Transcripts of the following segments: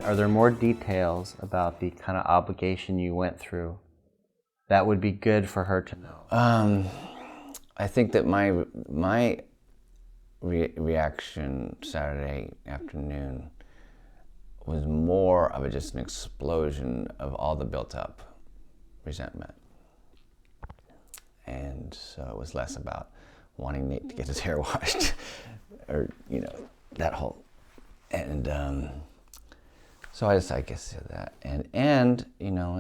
are there more details about the kind of obligation you went through that would be good for her to know? I think that my reaction Saturday afternoon was more of just an explosion of all the built-up resentment. And so it was less about wanting Nate to get his hair washed, or, you know, that whole, and so I guess said that, and you know,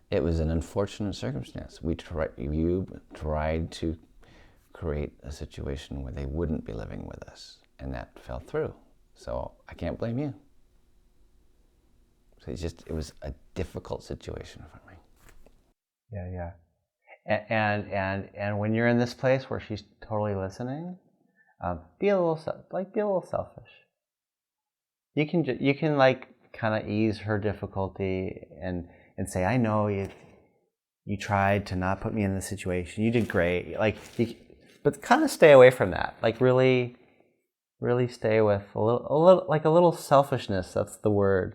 it was an unfortunate circumstance. You tried to create a situation where they wouldn't be living with us, and that fell through. So I can't blame you. So it was a difficult situation for me. Yeah. And when you're in this place where she's totally listening, be a little selfish. You can like kind of ease her difficulty and say, I know you tried to not put me in this situation. You did great. But kind of stay away from that. Like really stay with a little selfishness. That's the word.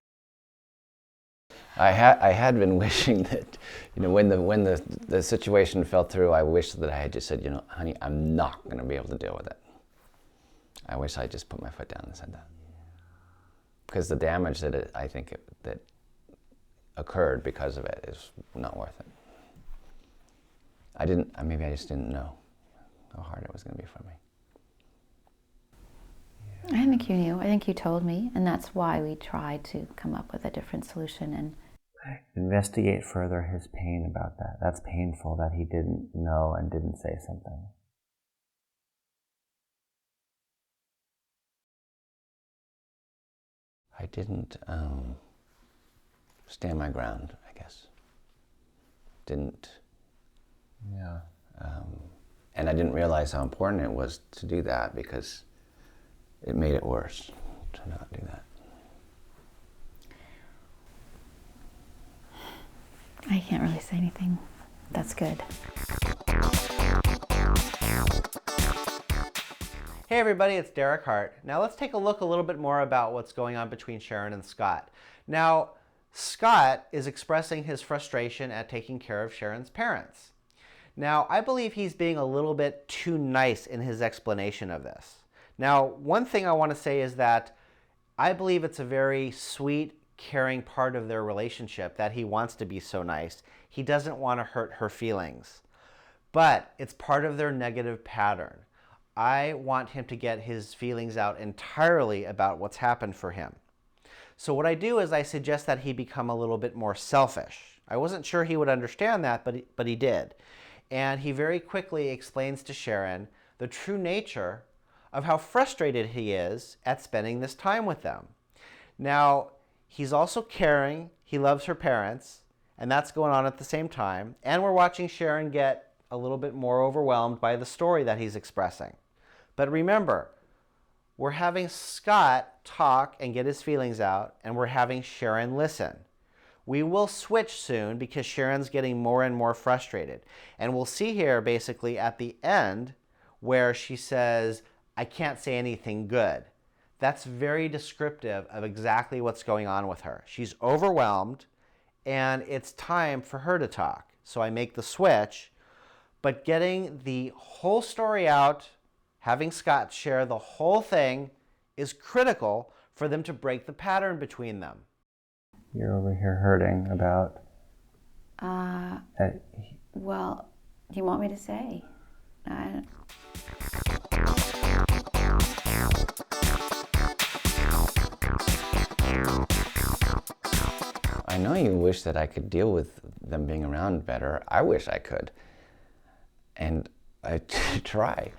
I had been wishing that, you know, when the situation fell through, I wished that I had just said, you know, honey, I'm not going to be able to deal with it. I wish I just put my foot down and said that. Because the damage that I think that occurred because of it is not worth it. Maybe I just didn't know how hard it was going to be for me. I think you knew. I think you told me, and that's why we tried to come up with a different solution. And investigate further his pain about that. That's painful that he didn't know and didn't say something. I didn't stand my ground, I guess. Didn't. Yeah. And I didn't realize how important it was to do that, because it made it worse to not do that. I can't really say anything. That's good. Hey everybody, it's Derek Hart. Now let's take a look a little bit more about what's going on between Sharon and Scott. Now, Scott is expressing his frustration at taking care of Sharon's parents. Now, I believe he's being a little bit too nice in his explanation of this. Now, one thing I want to say is that I believe it's a very sweet, caring part of their relationship that he wants to be so nice. He doesn't want to hurt her feelings. But it's part of their negative pattern. I want him to get his feelings out entirely about what's happened for him. So what I do is I suggest that he become a little bit more selfish. I wasn't sure he would understand that, but he did. And he very quickly explains to Sharon the true nature of how frustrated he is at spending this time with them. Now, he's also caring, he loves her parents, and that's going on at the same time. And we're watching Sharon get a little bit more overwhelmed by the story that he's expressing. But remember, we're having Scott talk and get his feelings out, and we're having Sharon listen. We will switch soon because Sharon's getting more and more frustrated. And we'll see here basically at the end where she says, I can't say anything good. That's very descriptive of exactly what's going on with her. She's overwhelmed, and it's time for her to talk. So I make the switch, but getting the whole story out, having Scott share the whole thing is critical for them to break the pattern between them. You're over here hurting about... Well, do you want me to say? I know you wish that I could deal with them being around better. I wish I could. And I try.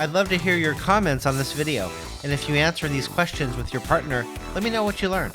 I'd love to hear your comments on this video, and if you answer these questions with your partner, let me know what you learned.